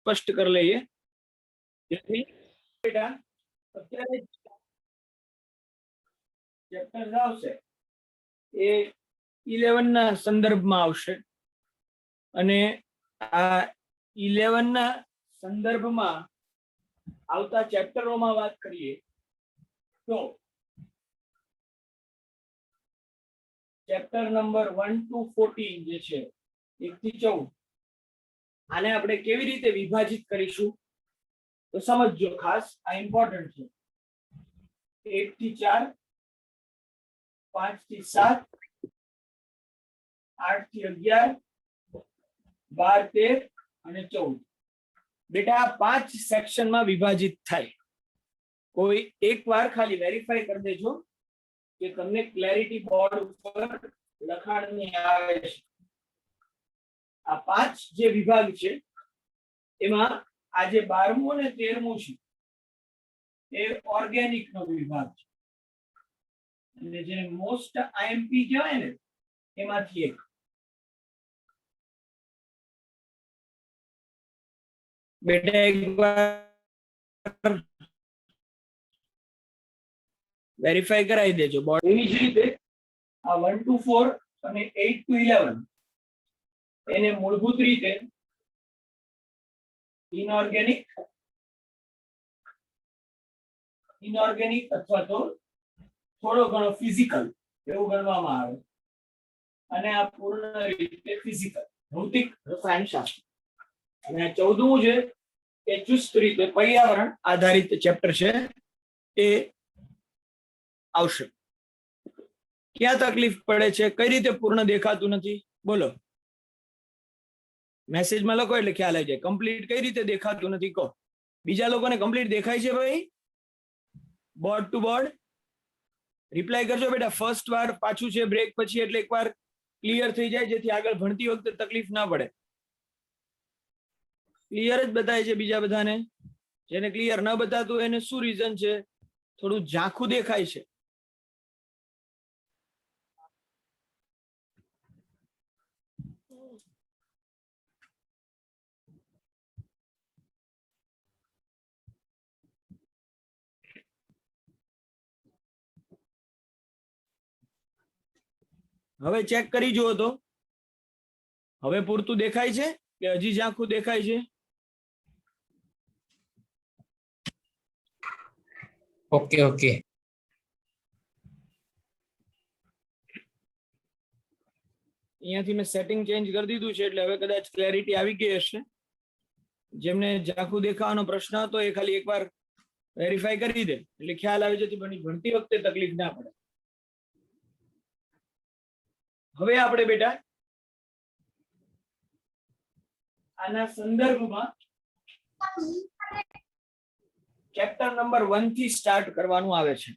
સ્પષ્ટ કરી લઈએ જેથી બેટા અત્યારે ચેપ્ટર આવશે એ 11 ના સંદર્ભમાં આવશે અને આ 11 ના સંદર્ભમાં આવતા ચેપ્ટરોમાં વાત કરીએ તો ચેપ્ટર નંબર 1 to 14 જે છે 1 થી 14 આને આપણે કેવી રીતે વિભાજિત કરીશું તો સમજજો ખાસ આ ઇમ્પોર્ટન્ટ છે 1 થી 4 5 થી 7 8 થી 11 12 13 અને 14 બેટા આ 5 સેક્શનમાં વિભાજિત થાય કોઈ એકવાર ખાલી વેરીફાઈ કરી દેજો કે તમને ક્લેરિટી બોર્ડ ઉપર લખાણની આવે છે આ 5 જે વિભાગ છે એમાં આ જે 12મું અને 13મું છે એ ઓર્ગેનિક નો વિભાગ છે અને જે મોસ્ટ આઈએમપી કહેવાય ને એમાંથી એક બેટા એકવાર વેરીફાઈ કરાવી દેજો બોર્ડ એવી જ રીતે આ 1 to 4 અને 8 to 11 એને મૂળભૂત રીતે ઇનઓર્ગેનિક અથવા તો થોડો ઘણો ફિઝિકલ એવું ગણવામાં આવે અને આ પૂર્ણ રીતે ફિઝિકલ ભૌતિક રસાયણશાસ્ત્ર અને આ 14મું છે એ ચુસ્ત રીતે પર્યાવરણ આધારિત ચેપ્ટર છે એ આવશે ક્યાં તકલીફ પડે છે કઈ રીતે પૂર્ણ દેખાતું નથી બોલો મેસેજમાં લખો એટલે ખ્યાલ આવી જાય કમ્પ્લીટ કઈ રીતે દેખાતું નથી કહો બીજા લોકોને કમ્પ્લીટ દેખાય છે ભાઈ બોર્ડ ટુ બોર્ડ રિપ્લાય કરજો બેટા ફર્સ્ટ વાર પાછું છે બ્રેક પછી એટલે એકવાર ક્લિયર થઈ જાય જેથી આગળ ભણતી વખતે તકલીફ ના પડે ક્લિયર જ બતાય છે બીજા બધાને જેને ક્લિયર ન બતાતું એને શું રીઝન છે થોડું ઝાંખું દેખાય છે હવે ચેક કરી જુઓ તો હવે પૂરતું દેખાય છે કે હજી ઝાંખું દેખાય છે ઓકે ઓકે અહીંયાથી મેં સેટિંગ ચેન્જ કરી દીધું છે એટલે હવે કદાચ ક્લેરિટી આવી ગઈ હશે જેમને ઝાંખું દેખાવાનો પ્રશ્ન હતો એ ખાલી એકવાર વેરીફાઈ કરી દે એટલે ખ્યાલ આવી જતી ભણતી વખતે તકલીફ ના પડે હવે આપણે બેટા આના સંદર્ભમાં ચેપ્ટર નંબર 1 થી સ્ટાર્ટ કરવાનું આવે છે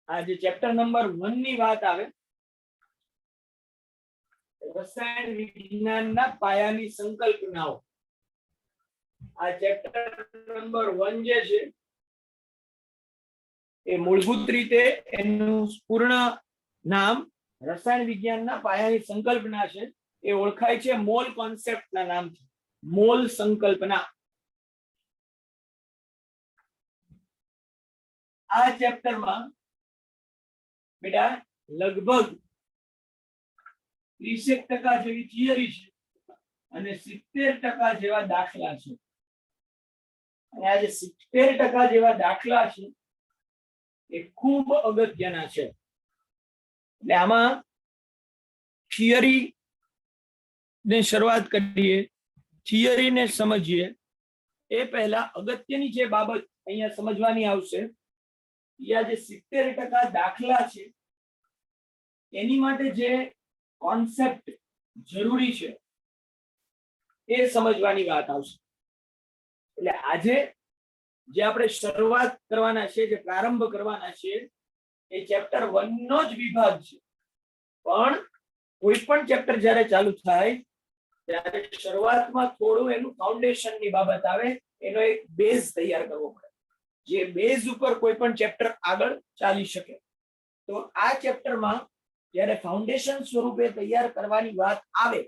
આ જે ચેપ્ટર નંબર 1 ની વાત આવે રસાયણ વિજ્ઞાનના પાયાની સંકલ્પનાઓ આ ચેપ્ટર નંબર 1 જે છે એ મૂળભૂત રીતે એનું પૂર્ણ નામ રસાયણ વિજ્ઞાનના પાયાની સંકલ્પના છે એ ઓળખાય છે મોલ કોન્સેપ્ટના નામથી મોલ સંકલ્પના આ ચેપ્ટરમાં બેટા લગભગ 30% જેવી થિયરી છે અને 70% જેવા દાખલા છે અને આ જે 70% જેવા દાખલા છે એ ખૂબ અગત્યના છે એટલે આમાં થિયરી ને શરૂઆત કરીએ થિયરીને સમજીએ એ પહેલા અગત્યની જે બાબત અહીંયા સમજવાની આવશે આ જે 70% દાખલા છે એની માટે જે કોન્સેપ્ટ જરૂરી છે એ સમજવાની વાત આવશે એટલે આજે જે આપણે શરૂઆત કરવાના છે જે પ્રારંભ કરવાના છે એ ચેપ્ટર 1 નો જ વિભાગ છે પણ કોઈ પણ ચેપ્ટર જ્યારે ચાલુ થાય ત્યારે શરૂઆતમાં થોડું એનું ફાઉન્ડેશનની બાબત આવે, એનો એક બેઝ તૈયાર કરવો પડે, જે બેઝ ઉપર કોઈ પણ ચેપ્ટર આગળ ચાલી શકે. તો આ ચેપ્ટરમાં જ્યારે ફાઉન્ડેશન સ્વરૂપે તૈયાર કરવાની વાત આવે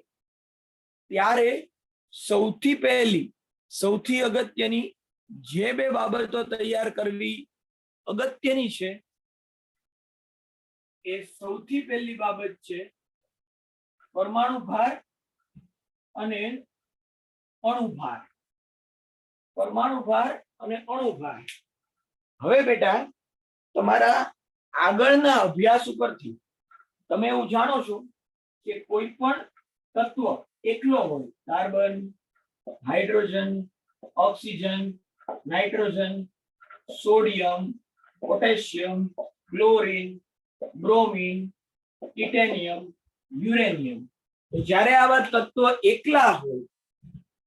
ત્યારે સૌથી પહેલી સૌથી અગત્યની જે બે બાબતો તૈયાર કરવી અગત્યની છે એ સૌથી પહેલી બાબત છે પરમાણુ ભાર અને અણુ ભાર. પરમાણુ ભાર અને અણુ ભાર. હવે બેટા તમારા આગળના અભ્યાસ ઉપરથી તમે એવું જાણો છો કે કોઈ પણ તત્વ એકલો હોય, carbon, hydrogen, oxygen, nitrogen, sodium, potassium, chlorine, bromine, titanium, uranium, તો જ્યારે આવા તત્વો એકલા હોય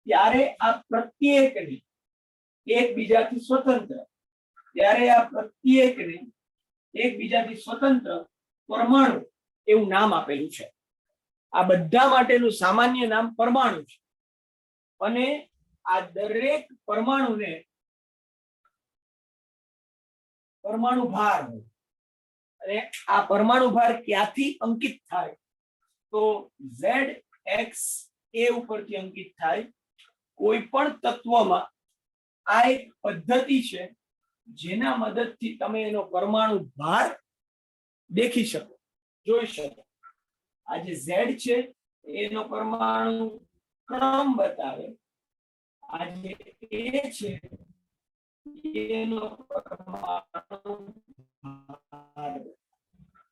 ત્યારે આ પ્રત્યેકને એકબીજાથી સ્વતંત્ર પરમાણુ એવું નામ આપેલું છે. આ બધા માટેનું સામાન્ય નામ પરમાણુ છે. અને આ દરેક પરમાણુને પરમાણુ ભાર હોય. અને આ પરમાણુ ભાર ક્યાંથી અંકિત થાય તો ZX ઉપરથી અંકિત થાય. કોઈ પણ તત્વમાં આ એક પદ્ધતિ છે જેના મદદથી તમે એનો પરમાણુ ભાર દેખી શકો, જોઈ શકો. આ જે Z છે એનો પરમાણુ ક્રમ બતાવે, આ જે A છે એનો પરમાણુ ભાર.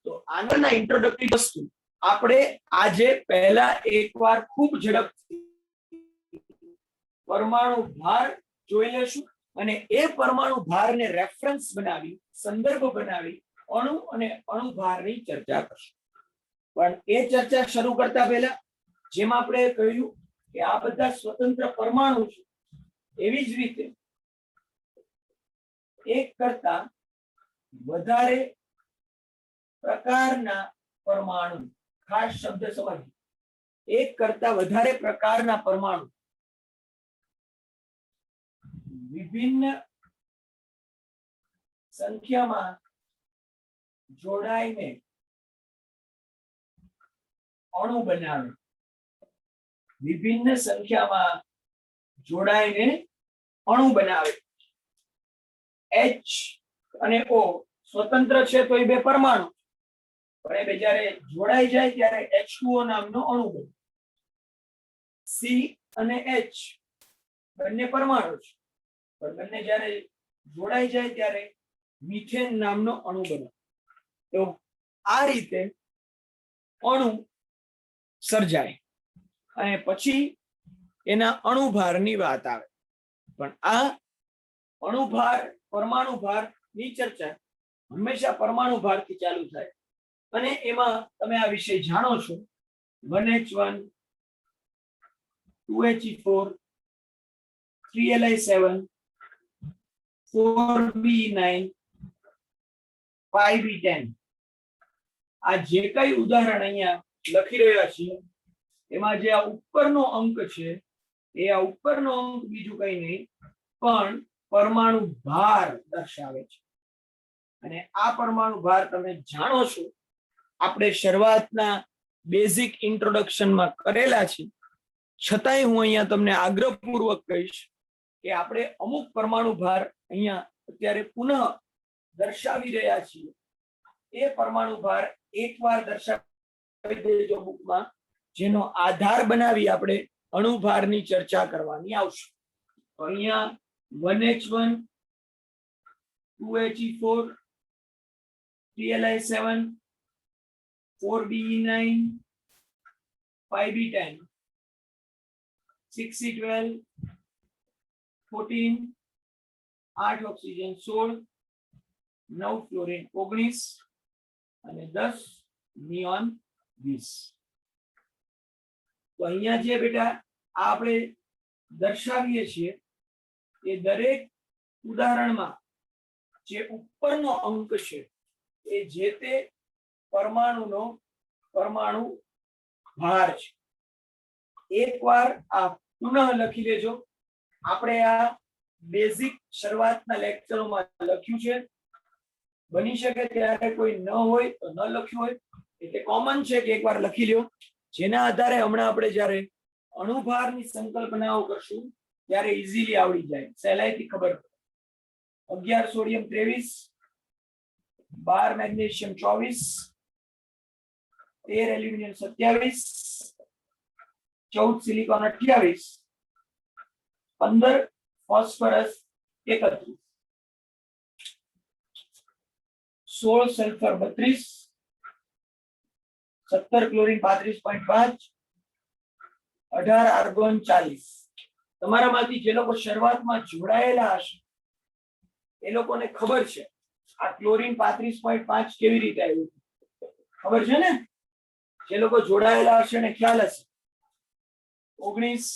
તો આના ઇન્ટ્રોડક્ટરી વસ્તુ આપણે આજે પહેલા એકવાર ખૂબ ઝડપથી પરમાણુ ભાર જોઈ લેશું અને એ પરમાણુ ભારને રેફરન્સ બનાવી, સંદર્ભ બનાવી અણુ અને અણુ ભારની ચર્ચા કરશું. પણ એ ચર્ચા શરૂ કરતા પહેલા જેમ આપણે કહ્યું કે આ બધા સ્વતંત્ર પરમાણુ છે, એવી જ રીતે એક કરતા વધારે પ્રકારના પરમાણુ, ખાસ શબ્દ સમજો, એક કરતા વધારે પ્રકારના પરમાણુ વિભિન્ન સંખ્યામાં જોડાઈને અણુ બનાવે. વિભિન્ન સંખ્યામાં જોડાઈને અણુ બનાવે. H અને O સ્વતંત્ર છે તો એ બે પરમાણુ, પણ એ બે જ્યારે જોડાઈ જાય ત્યારે H2O નામનો અણુ બને. C અને H બંને પરમાણુ છે, પણ બંને જ્યારે જોડાઈ જાય ત્યારે મિથેન નામનો અણુ બને. તો આ રીતે અણુ સર્જાય અને પછી એના અણુભારની વાત આવે. પણ આ અણુભાર, પરમાણુ ભારની ચર્ચા હંમેશા પરમાણુ ભારથી ચાલુ થાય. અને એમાં તમે આ વિષય જાણો છો, 1H1, 2He4, 3Li7, 4Be9, 5B10. આ જે કઈ ઉદાહરણ અહીંયા લખી રહ્યા છીએ એમાં જે આ ઉપરનો અંક છે એ આ ઉપરનો અંક બીજું કઈ નહીં પણ પરમાણુ ભાર દર્શાવે છે. અને આ પરમાણુ ભાર તમે જાણો છો, આપણે શરૂઆતના બેઝિક ઇન્ટ્રોડક્શનમાં કરેલા છે. છતાંય હું અહીંયા તમને આગ્રહપૂર્વક કહીશ કે આપણે અમુક પરમાણુ ભાર અહીંયા અત્યારે પુનઃ દર્શાવી રહ્યા છીએ. એ પરમાણુ ભાર એકવાર દર્શાવી દેજો બુકમાં, જેનો આધાર બનાવી આપણે અણુભારની ચર્ચા કરવાની આવશે. તો અહીંયા 1H1, 2He4, 3Li7, 4Be9, 5B10, 6C12, 14, 8 oxygen 16, 9 fluorine 19 અને 10 નિયોન 20. તો અહીંયા જે બેટા આપણે દર્શાવીએ છીએ એ દરેક ઉદાહરણમાં જે ઉપરનો અંક છે એ જે તે પરમાણુનો પરમાણુ ભાર છે. એકવાર આ પુનઃ લખી લેજો. આપણે આ બેઝિક શરૂઆતના લેક્ચરોમાં લખ્યું છે. બની શકે ત્યારે કોઈ ન હોય તો ન લખ્યું હોય, એટલે કોમન છે કે એકવાર લખી લ્યો. જેના આધારે હમણાં આપણે જ્યારે અણુભારની સંકલ્પનાઓ કરશું ત્યારે ઈઝીલી આવડી જાય, સહેલાઈથી ખબર પડે. 11 sodium 23, 12 magnesium 24, 13 aluminium 27, 14 silicon 28, 15 phosphorus 31, 16 sulphur 32, 17 chlorine 35.5, 18 argon 40. તમારામાંથી જે લોકો શરૂઆતમાં જોડાયેલા હશે એ લોકોને ખબર છે આ ક્લોરીન 35.5 કેવી રીતે આવ્યું, ખબર છે ને? જે લોકો જોડાયેલા હશે ને ખ્યાલ હશે. 19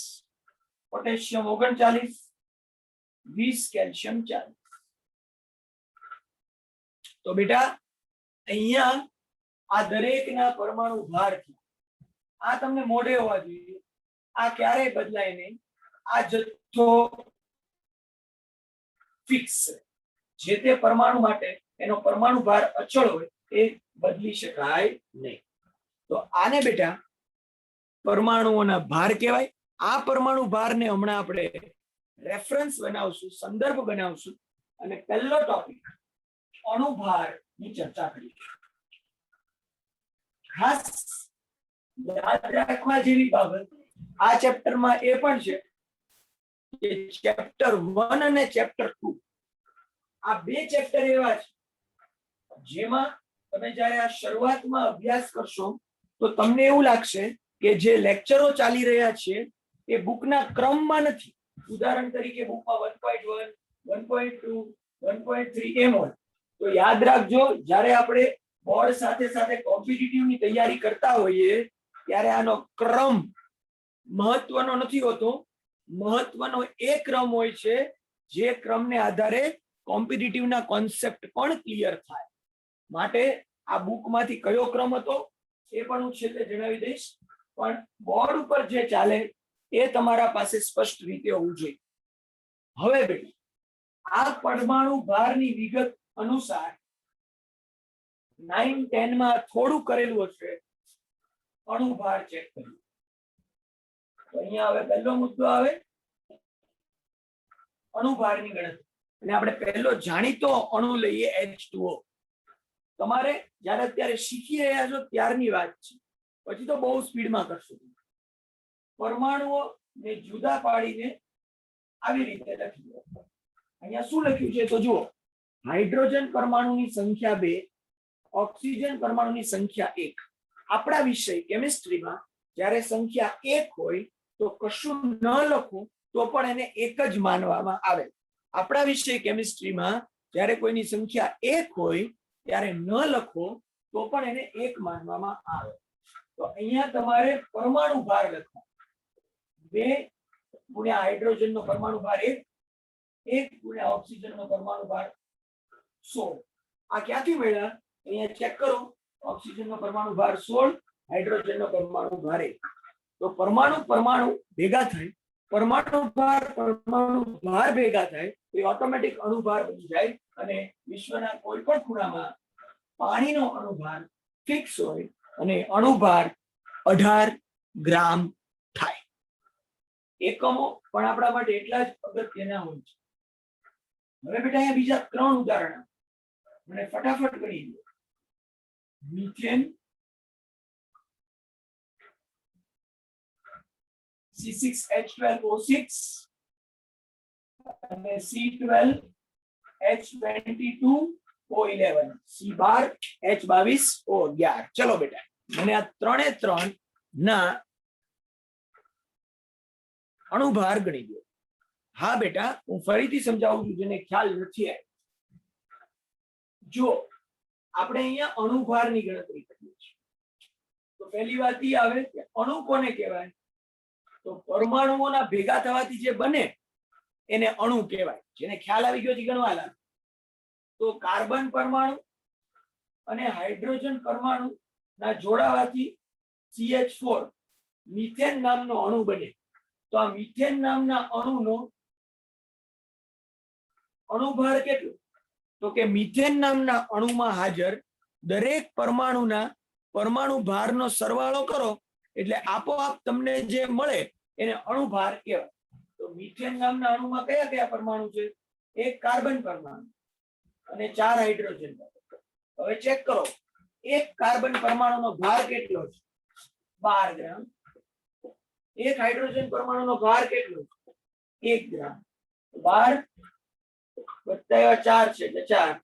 પોટેશિયમ 39, 20 કેલ્શિયમ 40. તો બેટા અહીંયા આ દરેકના પરમાણુ ભાર થયા. આ તમને મોઢે હોવા જોઈએ. આ ક્યારેય બદલાય નહીં. આ જથ્થો ફિક્સ છે. જે તે પરમાણુ માટે એનો પરમાણુ ભાર અચળ હોય એ બદલી શકાય નહીં. તો આને બેટા પરમાણુઓના ભાર કહેવાય. આ પરમાણુ ભારને હમણાં આપણે રેફરન્સ બનાવશું, સંદર્ભ બનાવશું, અને પહેલો ટોપિક અણુભાર ની ચર્ચા કરીશું. ખાસ યાદ રાખવા જેવી બાબત આ ચેપ્ટરમાં એ પણ છે કે ચેપ્ટર 1 અને ચેપ્ટર 2 આ બે ચેપ્ટર એવા છે જેમાં તમે જ્યારે આ શરૂઆતમાં અભ્યાસ કરશો તો તમને એવું લાગશે કે જે લેક્ચરો ચાલી રહ્યા છે એ બુકના ક્રમમાં નથી. ઉદાહરણ તરીકે બુકમાં 1.1, 1.2, 1.3 એમ હોય. તો યાદ રાખજો, જ્યારે આપણે બોર્ડ સાથે સાથે કોમ્પિટિટિવની તૈયારી કરતા હોઈએ ત્યારે આનો ક્રમ મહત્વનો નથી હોતો. મહત્વનો એ ક્રમ હોય છે જે ક્રમને આધારે કોમ્પિટિટિવના કોન્સેપ્ટ પણ ક્લિયર થાય. માટે આ બુકમાંથી કયો ક્રમ હતો એ પણ હું છેલ્લે જણાવી દઈશ, પણ બોર્ડ ઉપર જે ચાલે એ તમારા પાસે સ્પષ્ટ રીતે હોવું જોઈએ. હવે બેટા આ પરમાણુ ભારની વિગત અનુસાર 9, 10 માં થોડું કરેલું હશે. અણુભાર ચેક કર્યું. તો અહીંયા હવે પહેલો મુદ્દો આવે અણુભારની ગણતરી. અને આપણે પહેલો જાણીતો અણુ લઈએ H2O. તમારે જ્યારે અત્યારે શીખી રહ્યા છો ત્યારની વાત છે, પછી તો બહુ સ્પીડમાં કરશો. પરમાણુઓ ને જુદા પાડીને આવી રીતે લખી દો. અહીંયા શું લખ્યું છે તો જુઓ. હાઇડ્રોજન પરમાણુની સંખ્યા 2, ઓક્સિજન પરમાણુની સંખ્યા 1. આપણા વિષય કેમિસ્ટ્રીમાં જ્યારે સંખ્યા 1 હોય તો કશું ન લખો તો પણ એને એક જ માનવામાં આવે. આપણા વિષય કેમિસ્ટ્રીમાં જ્યારે કોઈની સંખ્યા 1 હોય ત્યારે ન લખો તો પણ એને 1 માનવામાં આવે. તો અહીંયા તમારે પરમાણુ ભાર લખવા. 2 ગુણ્યા હાઇડ્રોજનનો પરમાણુ ભાર 1, 1 ગુણ્યા ઓક્સિજનનો પરમાણુ ભાર 16. આ ક્યાંથી મળ્યા? અહીંયા ચેક કરો. ઓક્સિજનનો પરમાણુ ભાર 16, હાઇડ્રોજનનો પરમાણુ ભાર 1. તો પરમાણુ ભેગા થાય, પરમાણુ ભાર ભેગા થાય તો એ ઓટોમેટિક અણુભાર બની જાય. અને વિશ્વના કોઈ પણ ખૂણામાં પાણીનો અણુભાર ફિક્સ હોય અને અણુભાર 18 ગ્રામ થાય. એકમો પણ આપણા માટે એટલા જ અગત્યના હોય છે. હવે બેટા અહીંયા બીજા 3 ઉદાહરણ મને ફટાફટ કરી દો. મીથેન, C6H12O6 અને C12H22O11, C12H22O11. ચલો બેટા મને આ 3 એ 3 ના અણુભાર ગણી દો. હા બેટા હું ફરીથી સમજાવું છું જેને ખ્યાલ નથી આવ્યો. જો આપણે અહીંયા અણુભારની ગણતરી કરીએ છીએ તો પહેલી વાત એ આવે કે અણુ કોને કહેવાય? તો પરમાણુઓના ભેગા થવાથી જે બને એને અણુ કહેવાય. જેને ખ્યાલ આવી ગયો છે ગણવા લાગે. તો કાર્બન પરમાણુ અને હાઇડ્રોજન પરમાણુ ના જોડાવાથી CH4 મિથેન નામનો અણુ બને. તો આ મિથેન નામના અણુનો અણુભાર કેટલો? તો કે મિથેન નામના અણુમાં હાજર દરેક પરમાણુના પરમાણુ ભારનો સરવાળો કરો એટલે આપોઆપ તમને જે મળે એને અણુભાર કહેવાય. તો મિથેન નામના અણુમાં કયા કયા પરમાણુ છે? એક કાર્બન પરમાણુ અને 4 હાઇડ્રોજન. હવે ચેક કરો, એક કાર્બન પરમાણુનો ભાર કેટલો છે? 12 ગ્રામ. એક હાઇડ્રોજન પરમાણુનો ભાર કેટલો છે? 1 ગ્રામ. 12 વત્તા 4 છે એટલે 4,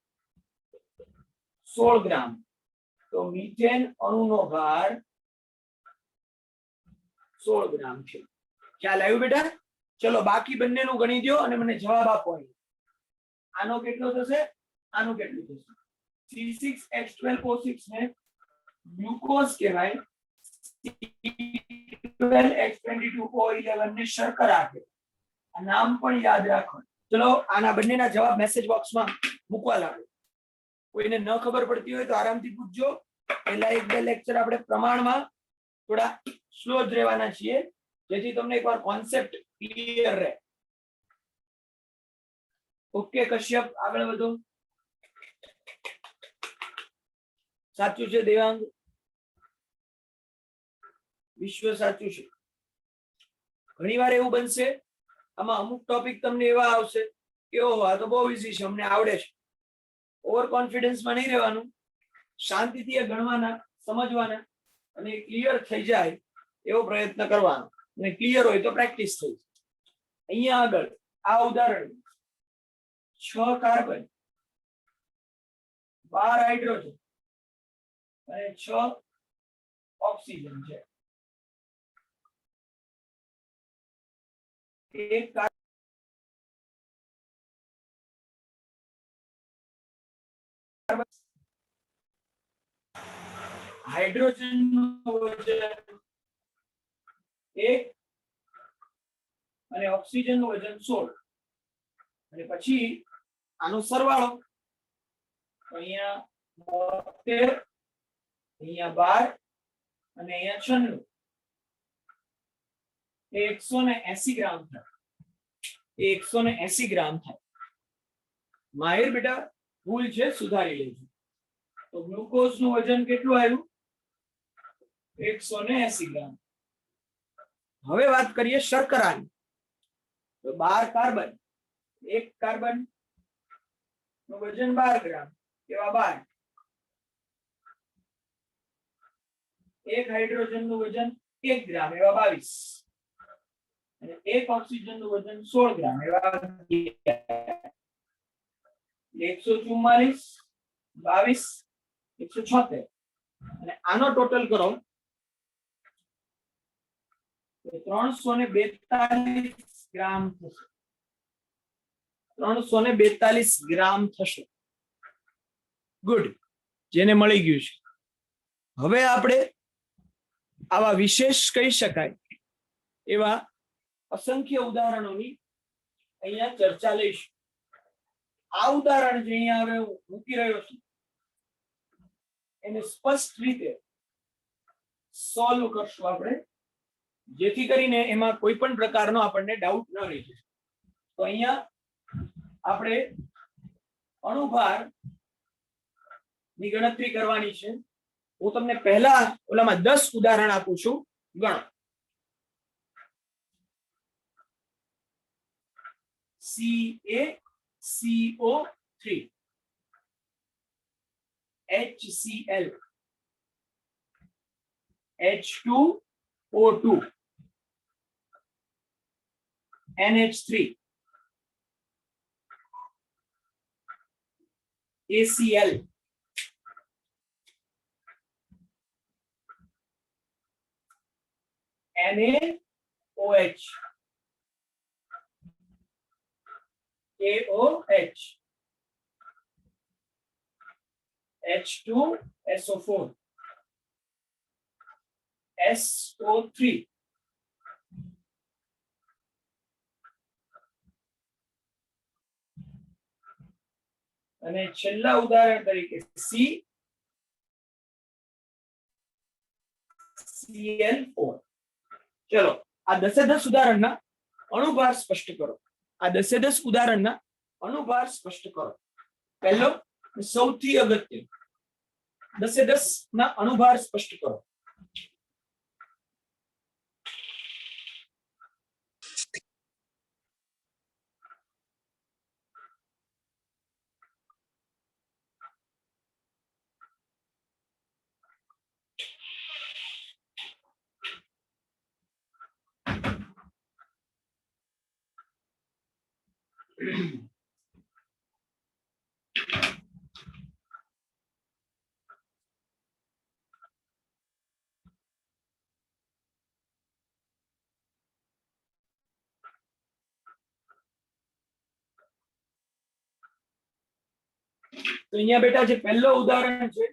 16 ગ્રામ. તો મિથેન અણુનો ભાર 16 ગ્રામ છે. ખ્યાલ આવ્યું બેટા? ચલો બાકી બંનેનું ગણી દો અને મને જવાબ આપો. આનો કેટલો થશે? આનું કેટલું થશે? C6H12O6 ને ગ્લુકોઝ કહેવાય, C12H22O11 ને શર્કરા કહેવાય. આ નામ પણ યાદ રાખો. ચલો આના બંનેના જવાબ મેસેજ બોક્સમાં મૂકવા લાગો. કોઈને ન ખબર પડતી હોય તો આરામથી પૂછજો. પહેલા 1-2 લેક્ચર આપણે પ્રમાણમાં થોડા સ્લો જ રહેવાના છીએ, જેથી તમને એકવાર કોન્સેપ્ટ ક્લિયર રહે. ઓકે કશ્યપ, આગળ વધો. સાચું છે દેવાંગ? વિશ્વ સાચું છે. ઘણીવાર એવું બનશે આમાં અમુક ટોપિક તમને એવા આવશે કે ઓહો આ તો બહુ ઈઝી છે, અમને આવડે છે. ઓવર કોન્ફિડન્સમાં નહીં રહેવાનું, શાંતિથી ગણવાના, સમજવાના અને ક્લિયર થઈ જાય એવો પ્રયત્ન કરવાનો. અને ક્લિયર હોય તો પ્રેક્ટિસ થઈ જાય. અહીંયા આગળ આ ઉદાહરણ 6 કાર્બન, 12 હાઇડ્રોજન અને 6 ઓક્સિજન છે. એક હાઇડ્રોજન નું વજન 1 અને ઓક્સિજન નું વજન 16. અને પછી આનો સરવાળો અહીંયા 72, અહીંયા 12 અને અહીંયા 96. 180 ગ્રામ થાય. 180 ગ્રામ થાય. માહિર બેટા ભૂલ છે, સુધારી લેજો. તો ગ્લુકોઝ નું વજન કેટલું આવ્યું? 180 ગ્રામ. હવે વાત કરીએ શર્કરાની. તો 12 કાર્બન, એક કાર્બન નું વજન 12 ગ્રામ, એવા 12. એક હાઇડ્રોજન નું વજન 1 ગ્રામ, એવા 22. અને એક ઓક્સિજન નું વજન 16 ગ્રામ, એવા 144, 22, 176. અને આનો ટોટલ કરો તો 342 ગ્રામ થશે. 342 ગ્રામ થશે. ગુડ, જેને મળી ગયું છે. હવે આપણે આવા વિશેષ કહી શકાય એવા અસંખ્ય ઉદાહરણોની અહીંયા ચર્ચા લઈશું. આ ઉદાહરણ જે અહીંયા હવે હું મૂકી રહ્યો છું એને સ્પષ્ટ રીતે સોલ્વ કરશું આપણે, જેથી કરીને એમાં કોઈ પણ પ્રકારનો આપણને ડાઉટ ન રહી જાય. તો અહીંયા આપણે અણુભાર ની ગણતરી કરવાની છે. હું તમને પહેલા ઓલામાં 10 ઉદાહરણ આપું છું, ગણો. CaCO3, HCl, H2O2, NH3, ACl, NaOH, KOH, H2SO4, SO3, અને છેલ્લા ઉદાહરણ તરીકે CCl4. ચલો આ 10 ઉદાહરણના અણુભાર સ્પષ્ટ કરો. આ 10 ઉદાહરણના અણુભાર સ્પષ્ટ કરો. પહેલો સૌથી અગત્ય 10 ના અણુભાર સ્પષ્ટ કરો. તો અહીંયા બેટા જે પહેલો ઉદાહરણ છે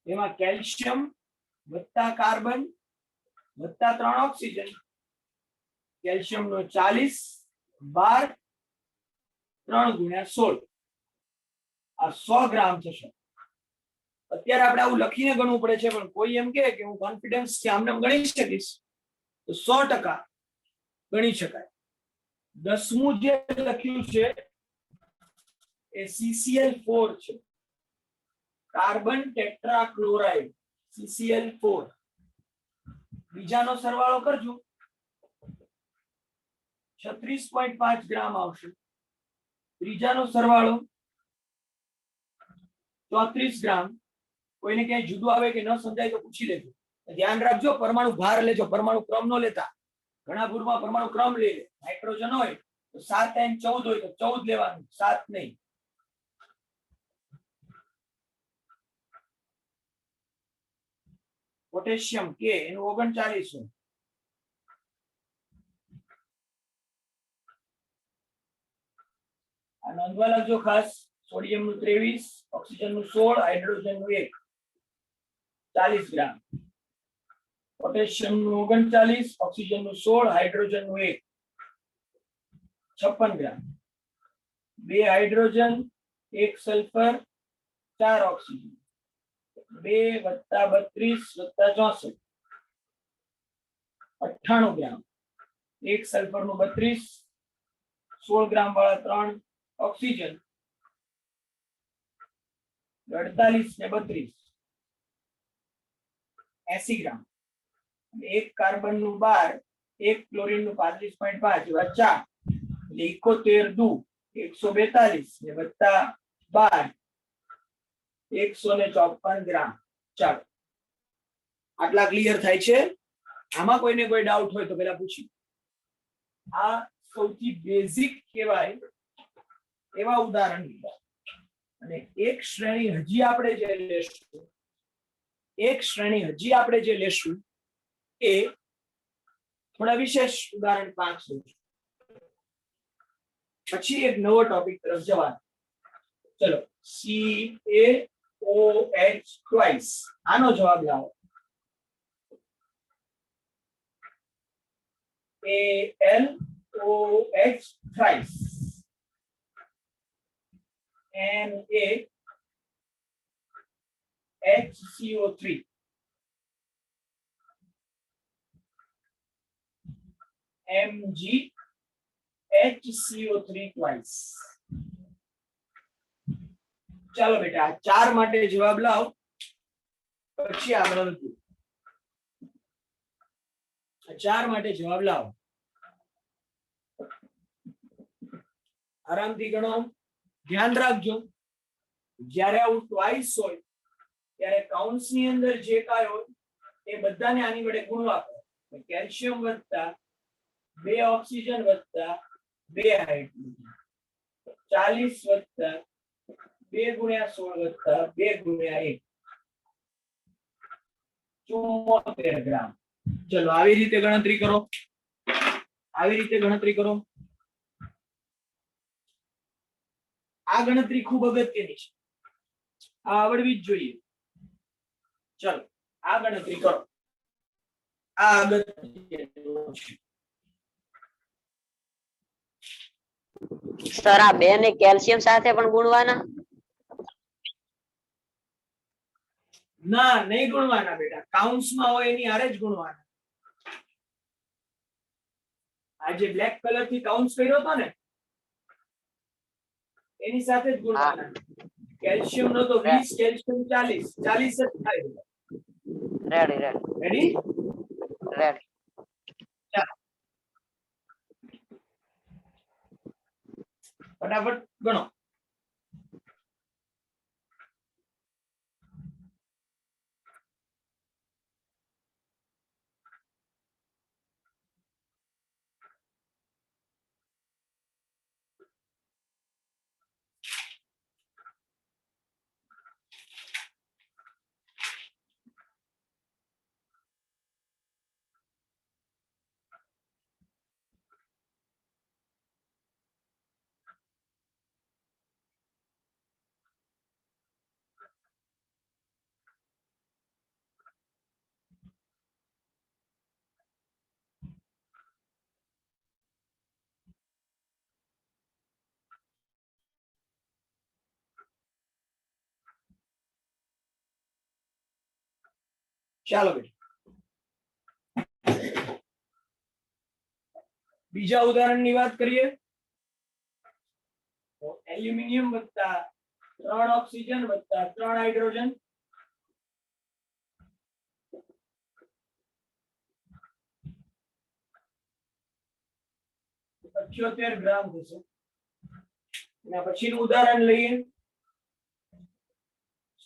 એમાં કેલ્શિયમ વત્તા કાર્બન વત્તા 3 ઓક્સિજન, કેલ્શિયમ નો 40 12 3 ગુણ્યા 16 આ 100 ગ્રામ થશે. અત્યારે આપણે આવું લખીને ગણવું પડે છે, પણ કોઈ એમ કહે કે હું કોન્ફિડન્સ થી આમને ગણી શકીશ તો 100% ગણી શકાય. 10મું જે લખ્યું છે એ CCl4 છે, કાર્બન ટેટ્રાક્લોરાઇડ CCl4. બીજાનો સરવાળો કરજો 36.5 ગ્રામ આવશે. ત્રીજાનો સરવાળો 34 ગ્રામ. કોઈને ક્યાંય જુદું આવે કે ન સમજાય તો પૂછી લેજો. ધ્યાન રાખજો, પરમાણુ ભાર લેજો, પરમાણુ ક્રમ નો લેતા. ઘણા ભૂરમાં પરમાણુ ક્રમ લઈ લે. નાઇટ્રોજન હોય તો 7n14 હોય તો 14 લેવાનું, 7 નહીં. પોટેશિયમ કે એનું 39 હોય. આ નોંધવા લાગજો ખાસ. સોડિયમ નું 23, ઓક્સિજન નું 16, હાઇડ્રોજન નું 1, 40 ગ્રામ. પોટેશિયમ નું 39, ઓક્સિજન નું 16, હાઇડ્રોજન નું 1, 56 ગ્રામ. 2 હાઇડ્રોજન, 1 સલ્ફર, 4 ઓક્સિજન. 2 + 32 + 64 98 ગ્રામ. 1 સલ્ફર નું 32, 16 ગ્રામ વાળા 3 ઓક્સિજન 48 ને 32 80 ગ્રામ. 1 કાર્બન નું 12, 1 ક્લોરીન નું 35.5 એવા 4 એટલે 71 દુ 142 ને વત્તા 12 154 ગ્રામ. ચાલો આટલા ક્લિયર થાય છે. આમાં કોઈને કોઈ ડાઉટ હોય તો પેલા પૂછી. આ સૌથી બેઝિક કહેવાય એવા ઉદાહરણ લીધા. અને એક શ્રેણી હજી આપણે જે લેશું એ થોડા વિશેષ ઉદાહરણ 5 છે. પછી એક નવો ટોપિક તરફ જવાનું. ચલો CaOH ટ્વાઇસ. આનો જવાબ લાવો. AlOH thrice. NaHCO3. MgHCO3 twice. ચાલો બેટા આ 4 માટે જવાબ લાવો, પછી આગળ વધીએ. 4 માટે જવાબ લાવો. આરામથી ગણો. ધ્યાન રાખજો, જ્યારે આવું ટ્વાઇસ હોય ત્યારે કાઉન્ટ્સની અંદર જે કાંઈ હોય એ બધાને આની વડે ગુણવા પડે. કેલ્શિયમ વત્તા 2 ઓક્સિજન વત્તા 2 હાઇડ્રોજન 40 વત્તા 2 ગુણ્યા 16 વત્તા 2 ગુણ્યા 1 74 ગ્રામ. ચલો આવી રીતે ગણતરી કરો. આ ગણતરી ખૂબ અગત્યની છે, આ આવડવી જ જોઈએ. ચલો આ ગણતરી કરો. આ અગત્યનું છે. સર આ 2 ને કેલ્શિયમ સાથે પણ ગુણવાના? ના, નહીં ગુણવાના બેટા. કાઉન્ટ્સમાં હોય એની હારે જ ગુણવાના. આ જે બ્લેક કલર થી કાઉન્ટ કર્યો હતો ને એની સાથે જ ગુણવાના. કેલ્શિયમ નો તો 20, કેલ્શિયમ 40, 40 જ થાય. Ready ready ready? રેડી. ફટાફટ ગણો. ચાલો બેટા બીજા ઉદાહરણની વાત કરીએ. તો એલ્યુમિનિયમ વત્તા 3 ઓક્સિજન વત્તા 3 હાઇડ્રોજન $78 ગ્રામ થશે. એના પછીનું ઉદાહરણ લઈએ.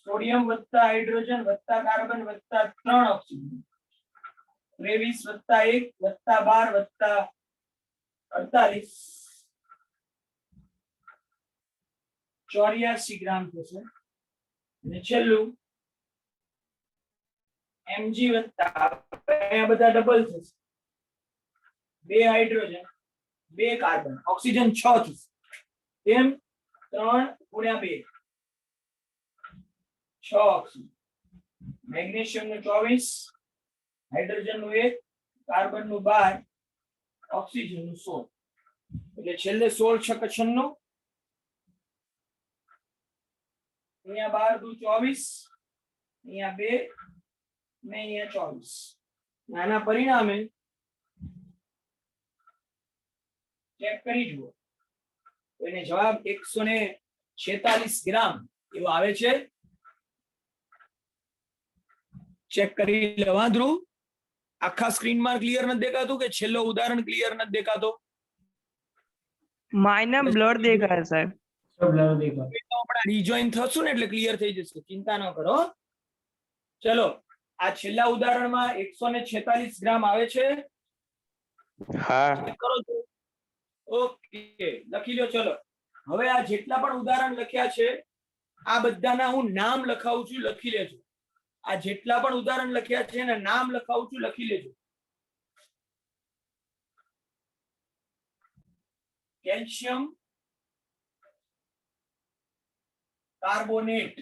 સોડિયમ વત્તા હાઇડ્રોજન વત્તા કાર્બન વત્તા 3 ઓક્સિજન 23 વત્તા 1 વત્તા 12 વત્તા 48 84 ગ્રામ થશે. અને છેલ્લું Mg વત્તા અહીંયા બધા ડબલ થશે 2 હાઇડ્રોજન 2 કાર્બન ઓક્સિજન 6 થશે. એમ 3 ગુણ્યા 2 6 ઓક્સિજન. મેગ્નેશિયમ નું 24, હાઇડ્રોજન નું 1, કાર્બન નું 12, ઓક્સિજન નું 16. એટલે છેલ્લે 16 છક 96. અહીંયા 12 દુ 24, અહીંયા 2 ને અહીંયા 24. આના પરિણામે ચેક કરી જુઓ તો એને જવાબ 146 ગ્રામ એવો આવે છે. ચેક કરી લેવા ધ્રુવ. આખા સ્ક્રીનમાં ક્લિયર નથી દેખાતું કે છેલ્લો ઉદાહરણ ક્લિયર નથી દેખાતો? માયના બ્લર દેખાય સાહેબ. રિજોઈન થશું ને એટલે ક્લિયર થઈ જશે, ચિંતા ન કરો. ચલો આ છેલ્લા ઉદાહરણમાં 146 ગ્રામ આવે છે. હા કરો તો ઓકે લખી લો. ચલો હવે આ જેટલા પણ ઉદાહરણ લખ્યા છે આ બધાના હું નામ લખાવું છું, લખી લેજો. આ જેટલા પણ ઉદાહરણ લખ્યા છે એના નામ લખાવું છું, લખી લેજો. Calcium carbonate,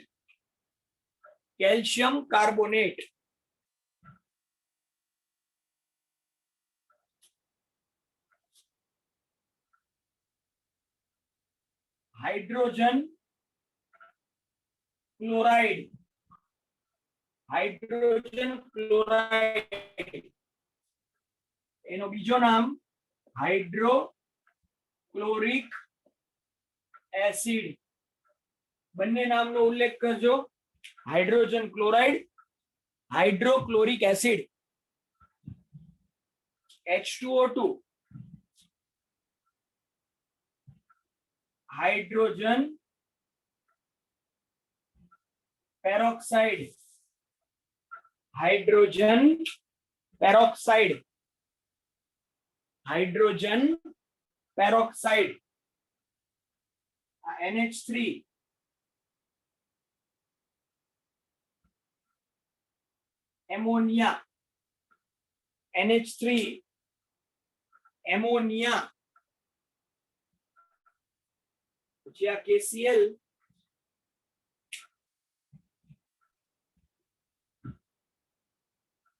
calcium carbonate. Hydrogen chloride, hydrogen chloride. એનો બીજો નામ હાઇડ્રોક્લોરિક એસિડ. બંને નામનો ઉલ્લેખ કરજો. Hydrogen chloride, hydrochloric acid. H2O2, hydrogen peroxide, hydrogen peroxide, hydrogen peroxide. NH3, ammonia, NH3 ammonia. પછી આ KCl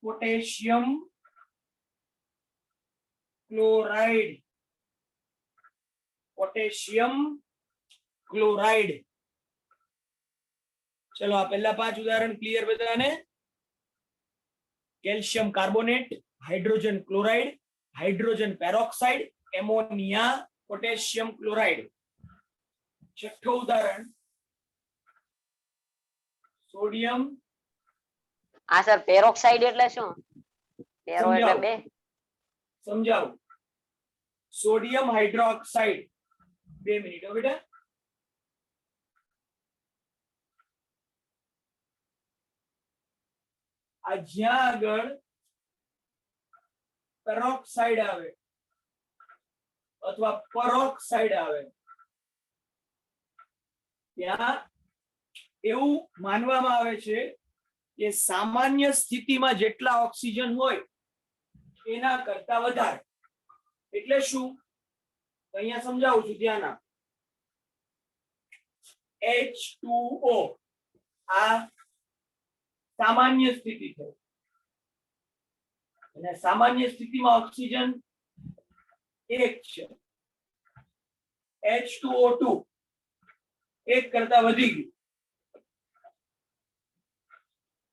potassium chloride, potassium chloride. ચલો આ પહેલા 5 ઉદાહરણ ક્લિયર બધાને? Calcium carbonate, hydrogen chloride, hydrogen peroxide, ammonia, potassium chloride. છઠ્ઠું ઉદાહરણ સોડિયમ. હા સર, પેરોક્સાઇડ એટલે શું? પેરો એટલે સમજાવો. બે. સમજાવું. Sodium hydroxide. 2 મિનિટ હો બેટા. આ જ્યાં આગળ પેરોક્સાઇડ આવે અથવા પરોક્સાઇડ આવે ત્યાં એવું માનવામાં આવે છે કે સામાન્ય સ્થિતિમાં જેટલા ઓક્સિજન હોય એના કરતા વધારે. એટલે શું? તો અહીંયા સમજાવું છું, ધ્યાન આપ. H2O આ સામાન્ય સ્થિતિ છે અને સામાન્ય સ્થિતિમાં ઓક્સિજન 1 છે. H2O2 1 કરતા વધી ગયું.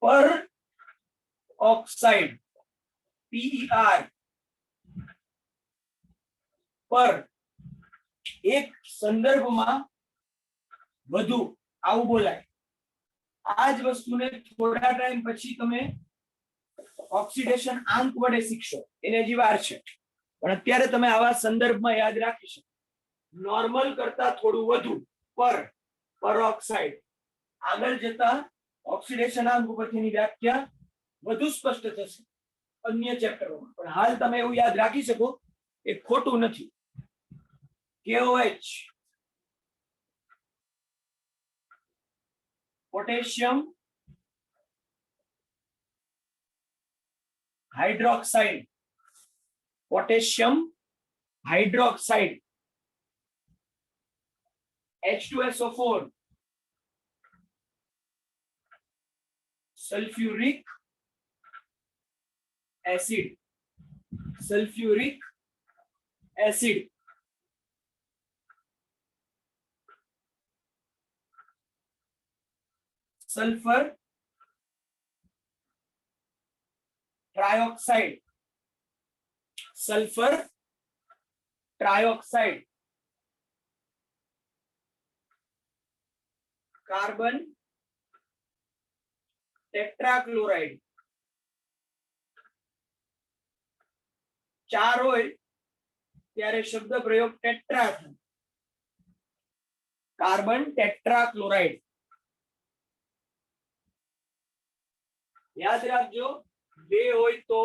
પર ઓક્સાઇડ PER પર એક સંદર્ભમાં વધુ, આવું બોલાય. આ જ વસ્તુને થોડા ટાઈમ પછી તમે ઓક્સિડેશન આંક વડે શીખશો, એને હજી વાર છે, પણ અત્યારે તમે આવા સંદર્ભમાં યાદ રાખી શકો. નોર્મલ કરતા થોડું વધુ પરોક્સાઇડ. આગળ જતા ઓક્સિડેશન આંક ઉપરથી વ્યાખ્યા વધુ સ્પષ્ટ થશે અન્ય ચેપ્ટરોમાં, પણ હાલ તમે એવું યાદ રાખી શકો એ ખોટું નથી. KOH potassium hydroxide, potassium hydroxide. H2SO4 sulphuric acid, sulphuric acid. Sulphur trioxide, sulphur trioxide. Carbon tetrachloride. 4 હોય ત્યારે શબ્દ પ્રયોગ ટેટ્રા થાય. Carbon tetrachloride. યાદ રાખજો, 2 હોય તો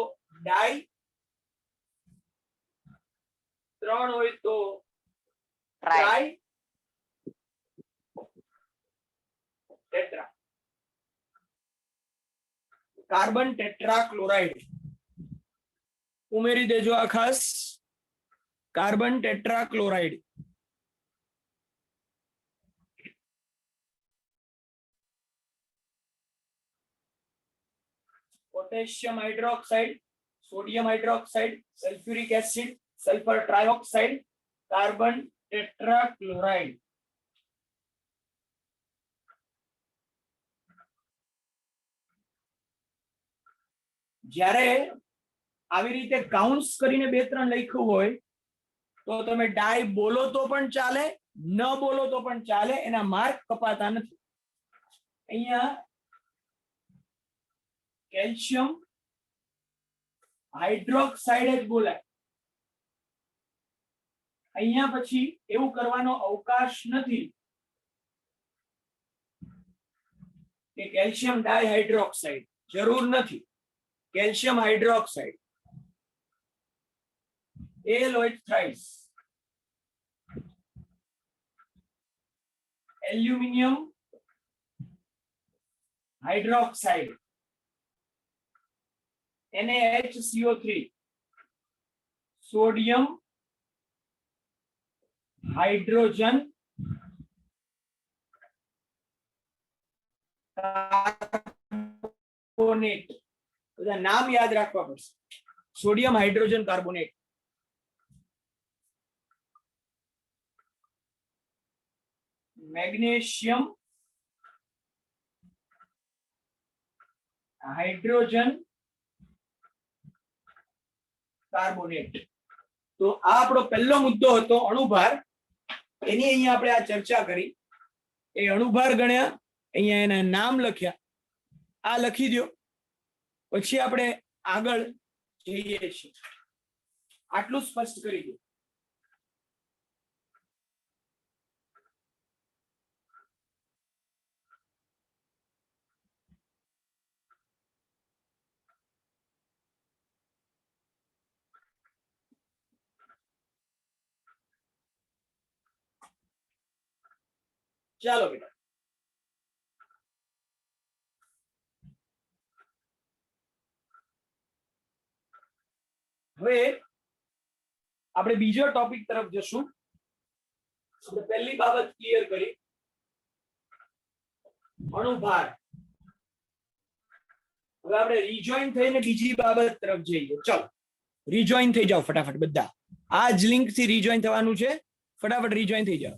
ડાઈ, 3 હોય તો ટ્રાઈ, ટેટ્રા. કાર્બન ટેટ્રાક્લોરાઇડ ઉમેરી દેજો આ ખાસ. Carbon tetrachloride. Potassium hydroxide, sodium hydroxide, sulphuric acid, sulphur trioxide, carbon tetrachloride. જ્યારે આવી રીતે કાઉન્ટ્સ કરીને 2-3 લખ્યું હોય તો તમે ડાઈ બોલો તો પણ ચાલે, ન બોલો તો પણ ચાલે, એના માર્ક કપાતા નથી. અહીંયા કેલ્શિયમ હાઇડ્રોક્સાઇડ જ બોલાય. અહીંયા પછી એવું કરવાનો અવકાશ નથી કે કેલ્શિયમ ડાયહાઇડ્રોક્સાઇડ, જરૂર નથી. કેલ્શિયમ હાઇડ્રોક્સાઇડ, એલોઇડ થ્રાઇસ. Aluminium hydroxide, NaHCO3. Sodium hydrogen carbonate. બધા નામ યાદ રાખવા પડશે. Sodium hydrogen carbonate. Magnesium hydrogen carbonate. તો આ આપણો પહેલો મુદ્દો હતો અણુભાર. એની અહીંયા આપણે આ ચર્ચા કરી. એ અણુભાર ગણ્યા, અહીંયા એના નામ લખ્યા, આ લખી દો. પછી આપણે આગળ જઈએ છીએ. આટલું સ્પષ્ટ કરી દો. ચાલો બેટા, હવે આપણે બીજો ટોપિક તરફ જશું. આપણે પહેલી બાબત ક્લિયર કરી, અણુભાર. હવે આપણે રિજોઈન થઈને બીજી બાબત તરફ જઈએ. ચલો રિજોઈન થઈ જાઓ ફટાફટ બધા. આ જ લિંક થી રિજોઈન થવાનું છે. ફટાફટ રિજોઈન થઈ જાઓ.